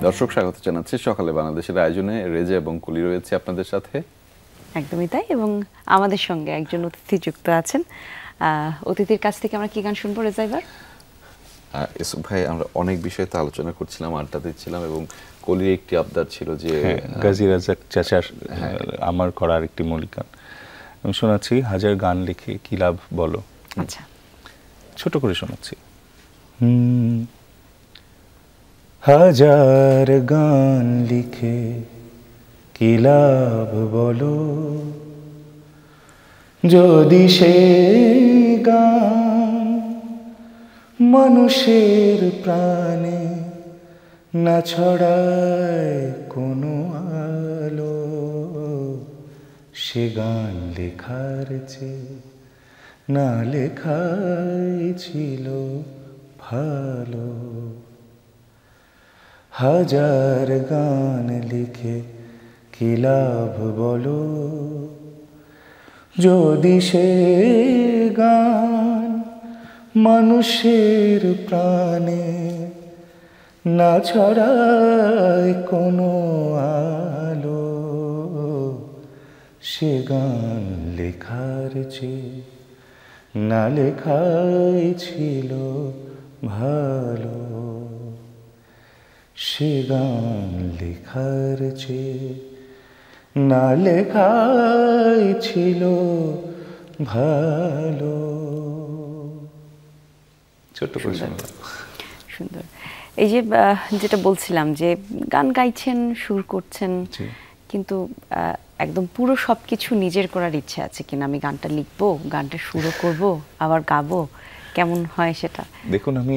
দর্শক স্বাগত জানাচ্ছি সকালে বাংলাদেশের আয়োজনে। রেজা এবং কুলি রয়েছে আপনাদের সাথে। একদমই তাই, এবং আমাদের সঙ্গে একজন অতিথি যুক্ত আছেন। অতিথির কাছ থেকে আমরা কি গান শুনবো রেজা এবার? ইউসুফ ভাই, আমরা অনেক বিষয়ে তো আলোচনা করছিলাম, আড্ডা দিচ্ছিলাম, এবং কলির একটি আবদার ছিল যে গাজী রাজ্জাক চাচার আমার করা আরেকটি মৌলিক গান আমি শোনাচ্ছি। হাজার গান লিখে কি লাভ বলো। আচ্ছা, ছোট করে শোনাচ্ছি। হাজার গান লিখে কি লাভ বলো, যদি সে গান মানুষের প্রাণে না ছড়ায় কোনো আলো। সে গান লেখার চেয়ে না লেখাই ছিল ভালো। হাজার গান লিখে কি লাভ বলো, যদি সে গান মানুষের প্রাণে না ছড়ায় কোনো আলো। সে গান লেখার চেয়ে না লেখাই ছিল ভালো। সে গান লেখার চেয়ে না লেখাই ছিল ভালো। ছোট্ট করে সুন্দর। এই যে যেটা বলছিলাম যে গান গাইছেন, সুর করছেন, কিন্তু একদম পুরো সবকিছু নিজের করার ইচ্ছে আছে কিনা? আমি গানটা লিখবো, গানটা সুরও করব, আবার গাবো, কেমন হয় সেটা? দেখুন, আমি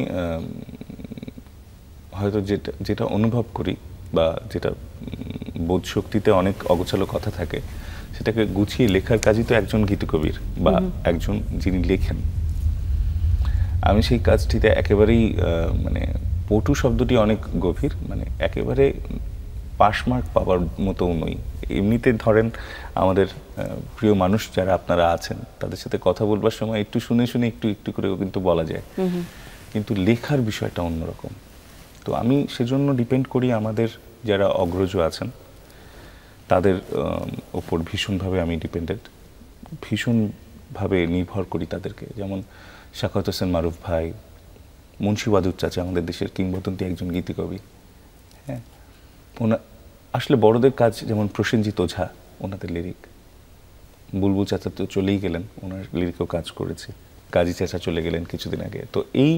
হয়তো যেটা অনুভব করি বা যেটা বোধ শক্তিতে অনেক অগোছালো কথা থাকে, সেটাকে গুছিয়ে লেখার কাজই তো একজন গীতিকবির বা একজন যিনি লেখেন। আমি সেই কাজটিতে একেবারেই মানে পটু শব্দটি অনেক গভীর, মানে একেবারে পাশমার্ক পাওয়ার মতো নই। এমনিতে ধরেন আমাদের প্রিয় মানুষ যারা আপনারা আছেন, তাদের সাথে কথা বলবার সময় একটু শুনে শুনে একটু একটু করেও কিন্তু বলা যায়, কিন্তু লেখার বিষয়টা অন্যরকম। তো আমি সেজন্য ডিপেন্ড করি আমাদের যারা অগ্রজ আছেন তাদের ওপর ভীষণভাবে আমি ডিপেন্ডেন্ট, ভীষণভাবে নির্ভর করি তাদেরকে। যেমন শাখাওয়াত হোসেন মারুফ ভাই, মুন্সী ওয়াদুদ চাচা, আমাদের দেশের কিংবদন্তি একজন গীতিকবি। হ্যাঁ, আসলে বড়দের কাজ, যেমন প্রসেনজিৎ ওঝা, ওনাদের লিরিক। বুলবুল চাচা তো চলেই গেলেন, ওনার লিরিকেও কাজ করেছে। গাজী চাচা চলে গেলেন কিছুদিন আগে। তো এই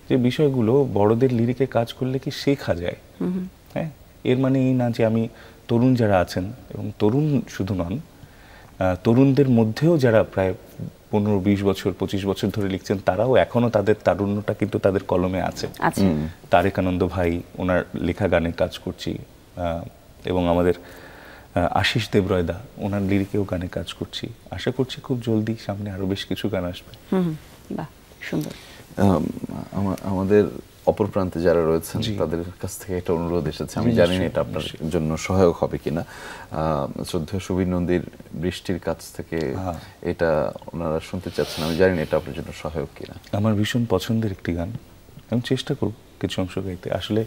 যে বিষয়গুলো, বড়দের লিরিকে কাজ করলে কি শেখা যায়। হ্যাঁ, এর মানে এই না যে আমি তরুণ যারা আছেন, এবং তরুণ শুধু নন, তরুণদের মধ্যেও যারা প্রায় 15-20 বছর 25 বছর ধরে লিখছেন, তারাও এখনো তাদের তারুণ্যটা কিন্তু তাদের কলমে আছে। তারেক আনন্দ ভাই, ওনার লেখা গানে কাজ করছি, এবং আমাদের আশিস দেবরয়দা, ওনার লিরিকেও গানে কাজ করছি। আশা করছি খুব জলদি সামনে আরো বেশ কিছু গান আসবে। বাহ, সুন্দর। আমাদের অপর প্রান্তে যারা রয়েছেন তাদের কাছ থেকে একটা অনুরোধ এসেছে, আমি জানি না এটা আপনার জন্য সহায়ক হবে কিনা। শ্রদ্ধেয় সুবীর নন্দীর বৃষ্টির কাছ থেকে এটা ওনারা শুনতে চাচ্ছেন, আমি জানি না এটা আপনার জন্য সহায়ক কিনা। আমার ভীষণ পছন্দের একটি গান, আমি চেষ্টা করব কিছু অংশ গাইতে। আসলে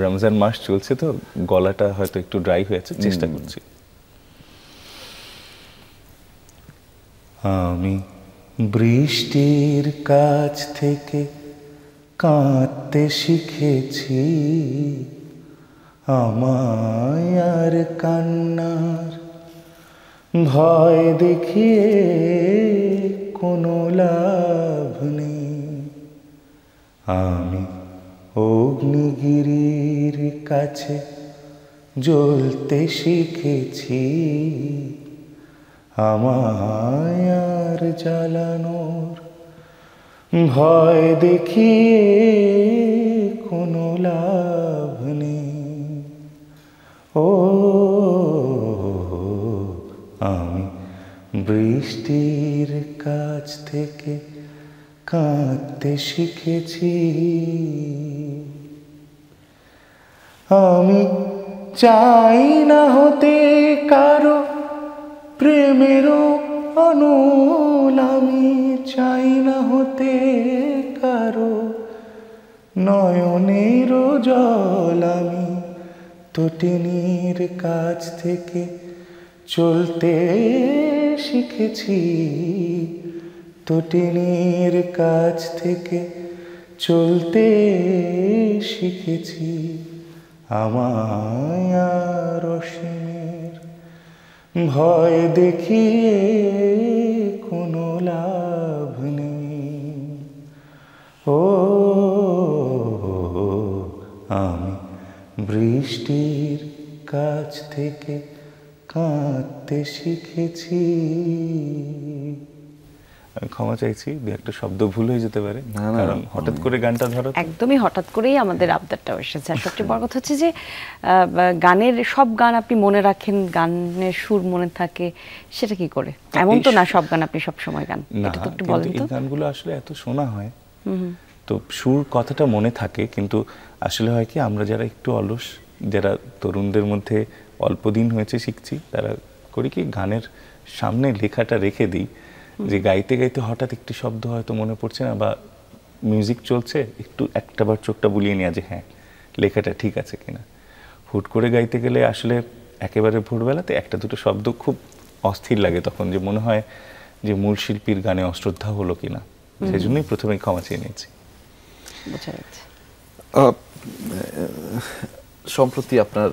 রমজান মাস চলছে, তো গলাটা হয়তো একটু ড্রাই হয়েছে, চেষ্টা করছি। আমি বৃষ্টির কাছ থেকে কাঁদতে শিখেছি, আমায় আর কান্নার ভয় দেখিয়ে কোনো লাভ নেই। আমি অগ্নিগিরির কাছে জ্বলতে শিখেছি, আমায় আর জ্বালানোর ভয় দেখিয়ে কোনো লাভ নেই। ও আমি বৃষ্টির কাছ থেকে কাঁদতে শিখেছি। আমি চাই না হতে কারো প্রেমেরও অনল, আমি চাই না হতে কারো নয়নের জল আমি তটিনীর কাছ থেকে চলতে শিখেছি, তটিনীর কাছ থেকে চলতে শিখেছি। আমায় আর অসীমের ভয় দেখিয়ে কোনো লাভ নেই। ও আমি বৃষ্টির কাছ থেকে কাঁদতে শিখেছি। আমি ক্ষমা চাইছি, দু একটা শব্দ ভুল হয়ে যেতে পারে, কারণ হঠাৎ করে গানটা ধরো একদমই হঠাৎ করেই আমাদের আবদারটা এসেছে। আর সবচেয়ে বড় কথা হচ্ছে যে গানের সব গান আপনি মনে রাখেন, গানের সুর মনে থাকে, সেটা কি করে? এমন তো না সব গান আপনি সব সময় গান, এটা তো একটু বলেন তো। এই গানগুলো আসলে এত শোনা হয়, তো সুর কথাটা মনে থাকে, কিন্তু আসলে হয় কি, আমরা যারা একটু অলস, যারা তরুণদের মধ্যে অল্প দিন হয়েছে শিখছি, তারা করি কি গানের সামনে লেখাটা রেখে দিই, যে গাইতে গাইতে হঠাৎ একটি শব্দ হয়তো মনে পড়ছে না, বা মিউজিক চলছে, একটু একটাবার চোখটা বুলিয়ে নেওয়া যে হ্যাঁ লেখাটা ঠিক আছে কিনা। হুট করে গাইতে গেলে আসলে একেবারে ভোরবেলাতে একটা দুটো শব্দ খুব অস্থির লাগে, তখন যে মনে হয় যে মূল শিল্পীর গানে অশ্রদ্ধা হলো কিনা। সেই জন্যই প্রথমে ক্ষমা চেয়ে নিয়েছি। বোঝা যাচ্ছে। সম্প্রতি আপনার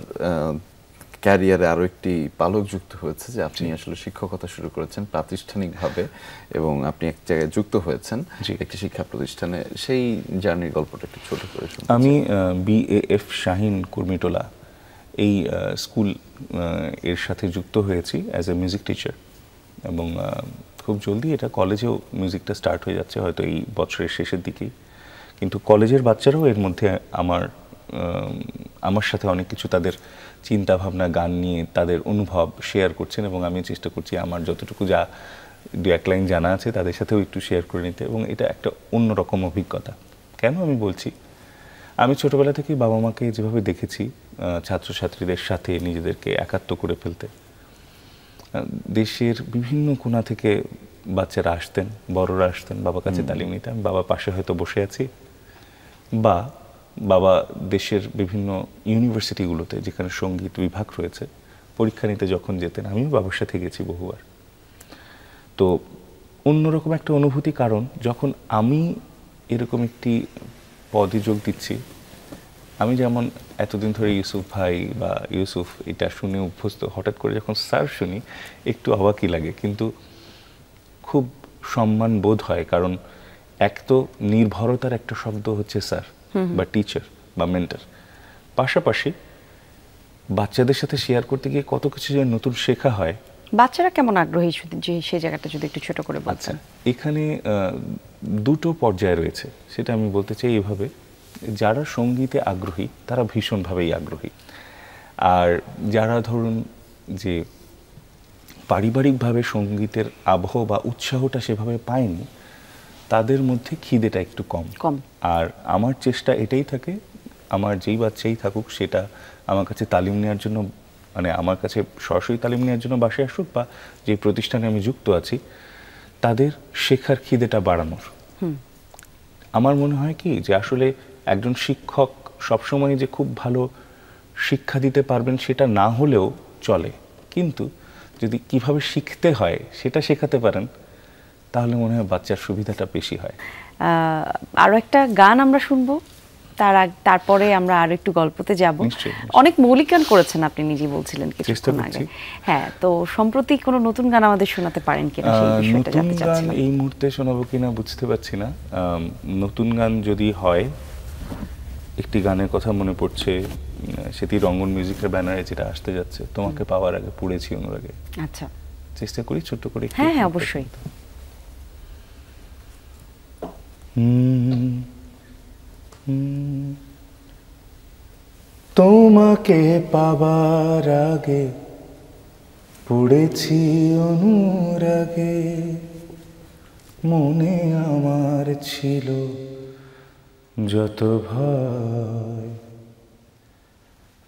ক্যারিয়ারে আরো একটি পালক যুক্ত হয়েছে, যে আপনি আসলে শিক্ষকতা শুরু করেছেন প্রাতিষ্ঠানিকভাবে, এবং আপনি এক জায়গায় যুক্ত হয়েছেন একটি শিক্ষা প্রতিষ্ঠানে। সেই জার্নির গল্পটা একটু ছোট করে শুনুন। আমি BAF শাহিন কুর্মিটোলা এই স্কুল এর সাথে যুক্ত হয়েছি অ্যাজ এ মিউজিক টিচার, এবং খুব জলদি এটা কলেজেও মিউজিকটা স্টার্ট হয়ে যাচ্ছে, হয়তো এই বছরের শেষের দিকেই। কিন্তু কলেজের বাচ্চারাও এর মধ্যে আমার সাথে অনেক কিছু তাদের চিন্তা ভাবনা, গান নিয়ে তাদের অনুভব শেয়ার করছেন, এবং আমি চেষ্টা করছি আমার যতটুকু যা দু এক লাইন জানা আছে তাদের সাথেও একটু শেয়ার করে নিতে, এবং এটা একটা অন্যরকম অভিজ্ঞতা। কেন আমি বলছি, আমি ছোটবেলা থেকেই বাবা মাকে যেভাবে দেখেছি ছাত্রছাত্রীদের সাথে নিজেদেরকে একাত্ম করে ফেলতে, দেশের বিভিন্ন কোণা থেকে বাচ্চারা আসতেন, বড়রা আসতেন বাবার কাছে তালিম নিতে, আমি বাবার পাশে হয়তো বসে আছি, বা বাবা দেশের বিভিন্ন ইউনিভার্সিটিগুলোতে যেখানে সঙ্গীত বিভাগ রয়েছে পরীক্ষা নিতে যখন যেতেন, আমিও বাবার সাথে গেছি বহুবার। তো অন্যরকম একটা অনুভূতি, কারণ যখন আমি এরকম একটি পদে যোগ দিচ্ছি, আমি যেমন এতদিন ধরে ইউসুফ ভাই বা ইউসুফ এটা শুনে অভ্যস্ত, হঠাৎ করে যখন স্যার শুনি একটু অবাকই লাগে, কিন্তু খুব সম্মান বোধ হয়, কারণ এক তো নির্ভরতার একটা শব্দ হচ্ছে স্যার বা টিচার বা মেন্টর, পাশাপাশি বাচ্চাদের সাথে শেয়ার করতে গিয়ে কত কিছু যে নতুন শেখা হয়। বাচ্চারা কেমন আগ্রহী, যে সেই জায়গাটা যদি একটু ছোট করে বলতেন। এখানে দুটো পর্যায়ে রয়েছে, সেটা আমি বলতে চাই এইভাবে, যারা সঙ্গীতে আগ্রহী তারা ভীষণভাবেই আগ্রহী, আর যারা ধরুন যে পারিবারিকভাবে সঙ্গীতের আবহ বা উৎসাহটা সেভাবে পায়নি, তাদের মধ্যে খিদেটা একটু কম। আর আমার চেষ্টা এটাই থাকে, আমার যেই বাচ্চাই থাকুক সেটা আমার কাছে তালিম নেওয়ার জন্য, মানে আমার কাছে সরাসরি তালিম নেওয়ার জন্য বাসে আসুক, বা যে প্রতিষ্ঠানে আমি যুক্ত আছি, তাদের শেখার খিদেটা বাড়ানোর। আমার মনে হয় কি, যে আসলে একজন শিক্ষক সবসময় যে খুব ভালো শিক্ষা দিতে পারবেন সেটা না হলেও চলে, কিন্তু যদি কিভাবে শিখতে হয় সেটা শেখাতে পারেন, তাহলে মনে হয় বাচ্চার সুবিধাটা বেশি হয়। আরো একটা গান আমরা শুনবো, তারপরে আমরা আরো একটু গল্পতে যাব। অনেক মৌলিক গান করেছেন আপনি নিজেই বলছিলেন কিছুক্ষণ আগে। হ্যাঁ, তো সম্প্রতি কোনো নতুন গান আমাদের শোনাতে পারেন কিনা সেই বিষয়টা জানতে চাচ্ছিলাম। এই মুহূর্তে শোনাবো কিনা বুঝতে পারছি না। নতুন গান যদি হয়, একটি গানের কথা মনে পড়ছে, সেটি রঙ্গন মিউজিকের ব্যানারে যেটা আসতে যাচ্ছে, তোমাকে পাওয়ার আগে পড়েছি অনুরাগে। আচ্ছা, চেষ্টা করি ছোট্ট করে। হ্যাঁ হ্যাঁ অবশ্যই। তোমাকে পাবার আগে পড়েছি অনুরাগে, মনে আমার ছিল যত ভয়,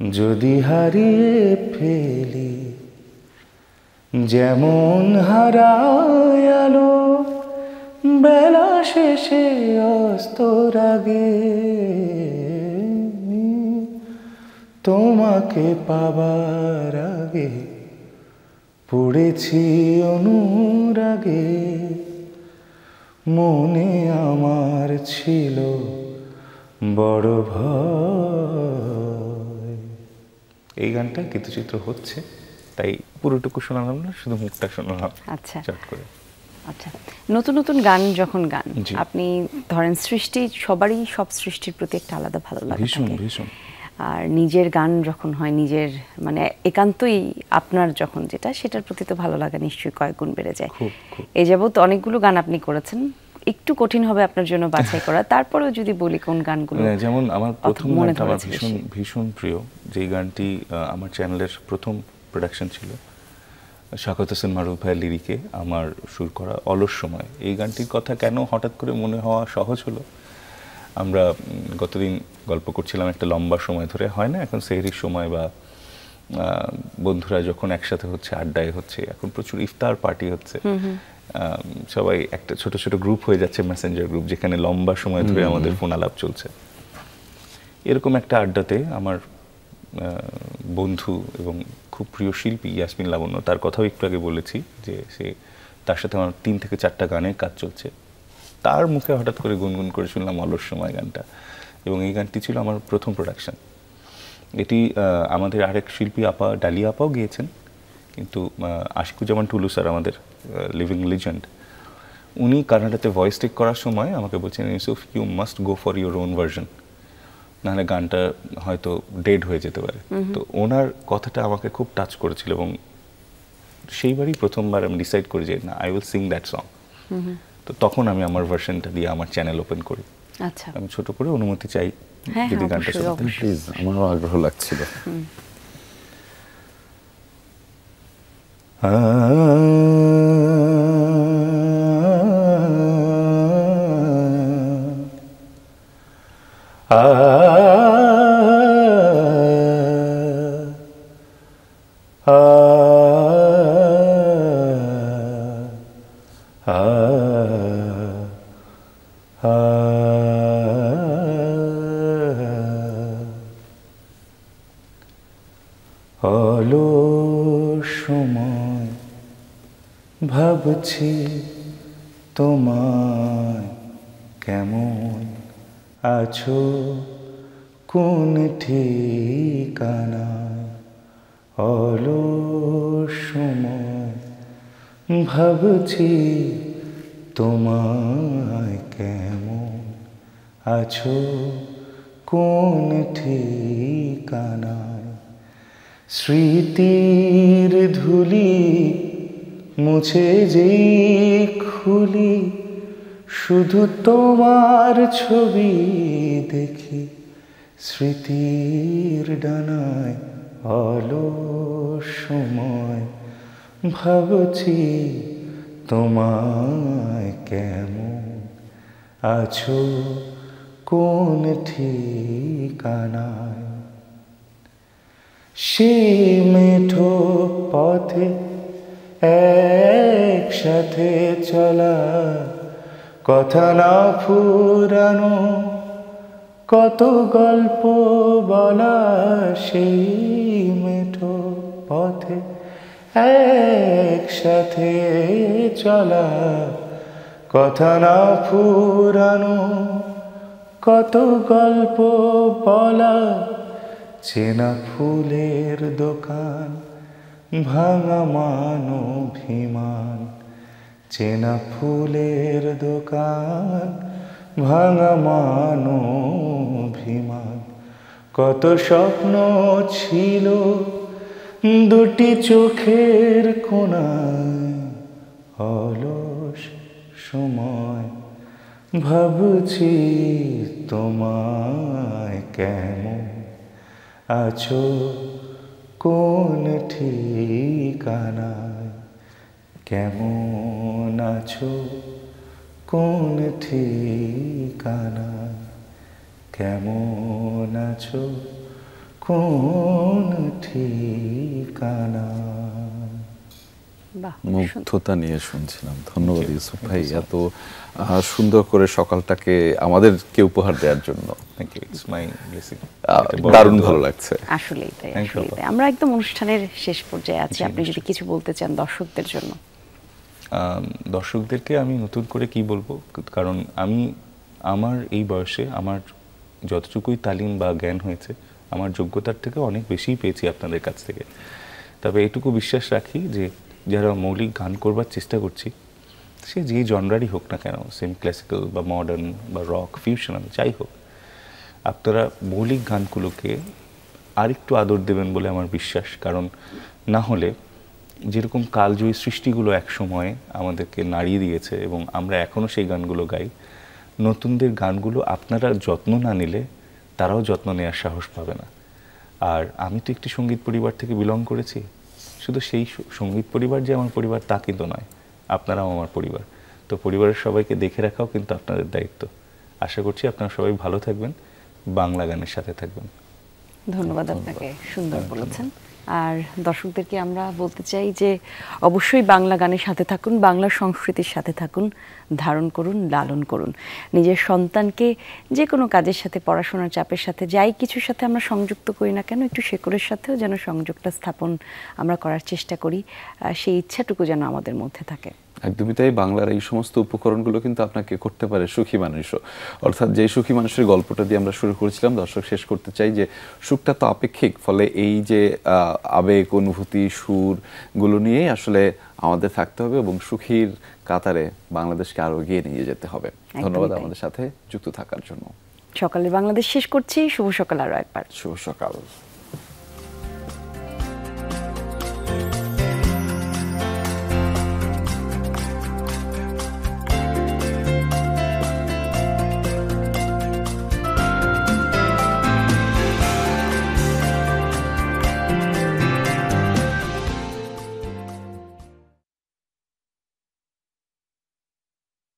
যদি হারিয়ে ফেলি যেমন হারায় আলো, বেলা শেষে অস্তর আগে তোমাকে পাবার আগে পড়েছি অনুরাগে, মনে আমার ছিল বড় ভয়। এই গানটা গীতচিত্র হচ্ছে, তাই পুরোটুকু শোনালাম না, শুধু মুখটা শোনালাম। আচ্ছা চট করে। আচ্ছা, নতুন নতুন গান যখন গান জি। আপনি ধরেন সৃষ্টি, সবারই সব সৃষ্টির প্রতি একটা আলাদা ভালো লাগা ভীষণ থাকে। ভীষণ। আর নিজের গান যখন হয়, নিজের মানে একান্তই আপনার যখন যেটা, সেটার প্রতি তো ভালো লাগা নিশ্চয়ই কয়েক গুণ বেড়ে যায়। খুব খুব। এই যাবৎ অনেকগুলো গান আপনি করেছেন, একটু কঠিন হবে আপনার জন্য বাছাই করা, তারপরেও যদি বলি কোন গানগুলো যেমন আমার প্রথম মনে গানটা আমার ধরেছে ভীষণ বেশি? ভীষণ প্রিয়, যেই গানটি আমার চ্যানেলের প্রথম প্রোডাকশন ছিল, শাকত হোসেন মারুফ ভাইয়ের লিরিকে আমার সুর করা অলস সময়। এই গানটির কথা কেন হঠাৎ করে মনে হওয়া সহজ হলো, আমরা গতদিন গল্প করছিলাম একটা লম্বা সময় ধরে, হয় না এখন সেহরির সময় বা বন্ধুরা যখন একসাথে হচ্ছে, আড্ডায় হচ্ছে, এখন প্রচুর ইফতার পার্টি হচ্ছে, সবাই একটা ছোট ছোট গ্রুপ হয়ে যাচ্ছে, মেসেঞ্জার গ্রুপ, যেখানে লম্বা সময় ধরে আমাদের ফোন আলাপ চলছে। এরকম একটা আড্ডাতে আমার বন্ধু এবং খুব প্রিয় শিল্পী ইয়াসমিন লাবণ্য, তার কথাও একটু আগে বলেছি যে তার সাথে আমার 3 থেকে 4টা গানের কাজ চলছে, তার মুখে হঠাৎ করে গুনগুন করে শুনলাম অলস সময় গানটা, এবং এই গানটি ছিল আমার প্রথম প্রোডাকশন। এটি আমাদের আরেক শিল্পী আপা ডালিয়া আপাও গিয়েছেন, কিন্তু আশিকুজ্জামান টুলু স্যার, আমাদের লিভিং লিজেন্ড, উনি কানাডাতে ভয়েস টেক করার সময় আমাকে বলছেন, Yusuf you must go for your own version, নাহলে গানটা হয়তো ডেড হয়ে যেতে পারে। তো ওনার কথাটা আমাকে খুব টাচ করেছিল, এবং সেইবারই প্রথমবার আমি ডিসাইড করি যে না, I will sing that song. তো তখন আমি আমার ভার্সনটা দিয়ে আমার চ্যানেল ওপেন করি। আচ্ছা, আমি ছোট করে অনুমতি চাই হ্যাঁ, যদি হ্যাঁ, গানটা অবশ্যই, শোনাতে। অবশ্যই। প্লিজ, আমারও আগ্রহ লাগছিল। অলস সময় ভাবছি তোমায়, কেমন আছো কোন ঠিকানায়। অলস সময় ভাবছি তোমায়, কেমন আছো কোন ঠিকানায়। স্মৃতির ধুলি মুছে যেই খুলি, শুধু তোমার ছবি দেখি স্মৃতির ডানায়। অলস সময় ভাবছি তোমায়, কেমন আছো কোন ঠিকানায়। সেই মেঠো পথে একসাথে চলা, কথা না ফুরানো কত গল্প বলা। সেই মেঠো পথে একসাথে চলা, কথা না ফুরানো কত গল্প বলা। চেনা ফুলের দোকান, ভাঙা মান অভিমান। চেনা ফুলের দোকান, ভাঙা মান অভিমান। কত স্বপ্ন ছিল দুটি চোখের কোণায়। অলস সময় ভাবছি তোমায়, কেমন আছো কোন ঠিকানায়। কেমন আছো কোন ঠিকানায়। কেমন আছো কোন ঠিকানায়। বাহ, মুগ্ধতা নিয়ে শুনছিলাম। ধন্যবাদ ইউসুফ ভাই এত সুন্দর করে সকালটাকে আমাদেরকে উপহার দেওয়ার জন্য। Thank you, it's my blessing. দারুণ ভালো লাগছে। আসলেই তাই, আসলেই তাই। আমরা একদম অনুষ্ঠানের শেষ পর্যায়ে আছি, আপনি যদি কিছু বলতে চান দর্শকদের জন্য। দর্শকদেরকে আমি নতুন করে কি বলবো, কারণ আমি আমার এই বয়সে আমার যতটুকুই তালিম বা জ্ঞান হয়েছে আমার যোগ্যতার থেকে অনেক বেশিই পেয়েছি আপনাদের কাছ থেকে। তবে এটুকু বিশ্বাস রাখি যে যারা মৌলিক গান করবার চেষ্টা করছি, সে যে জনরারই হোক না কেন, সেমি ক্লাসিক্যাল বা মডার্ন বা রক ফিউশনাল যাই হোক, আপনারা মৌলিক গানগুলোকে আরেকটু আদর দেবেন বলে আমার বিশ্বাস। কারণ না হলে যেরকম কালজয়ী সৃষ্টিগুলো একসময় আমাদেরকে নাড়িয়ে দিয়েছে এবং আমরা এখনও সেই গানগুলো গাই, নতুনদের গানগুলো আপনারা যত্ন না নিলে তারাও যত্ন নেওয়ার সাহস পাবে না। আর আমি তো একটি সঙ্গীত পরিবার থেকে বিলং করেছি, শুধু সেই সঙ্গীত পরিবার যে আমার পরিবার তা কিন্তু নয়, আপনারাও আমার পরিবার। তো পরিবারের সবাইকে দেখে রাখাও কিন্তু আপনাদের দায়িত্ব। আশা করছি আপনারা সবাই ভালো থাকবেন, বাংলা গানের সাথে থাকবেন। ধন্যবাদ আপনাকে, সুন্দর বলেছেন। আর দর্শকদেরকে আমরা বলতে চাই যে অবশ্যই বাংলা গানের সাথে থাকুন, বাংলা সংস্কৃতির সাথে থাকুন, ধারণ করুন, লালন করুন। নিজের সন্তানকে যে কোনো কাজের সাথে, পড়াশোনার চাপের সাথে, যাই কিছুর সাথে আমরা সংযুক্ত করি না কেন, একটু শেকড়ের সাথেও যেন সংযোগটা স্থাপন আমরা করার চেষ্টা করি, সেই ইচ্ছাটুকু যেন আমাদের মধ্যে থাকে। একদমই তাই। বাংলার এই সমস্ত উপকরণগুলো কিন্তু আপনাকে করতে পারে সুখী মানুষও। অর্থাৎ যে সুখী মানুষের গল্পটা দিয়ে আমরা শুরু করেছিলাম, দর্শক শেষ করতে চাই যে সুখটা তো আপেক্ষিক, ফলে এই যে আবেগ, অনুভূতি, সুরগুলো নিয়েই আসলে আমাদের থাকতে হবে এবং সুখীর কাতারে বাংলাদেশকে আরো এগিয়ে নিয়ে যেতে হবে। ধন্যবাদ আমাদের সাথে যুক্ত থাকার জন্য। সকালের বাংলাদেশ শেষ করছি। শুভ সকাল আরো একবার। শুভ সকাল।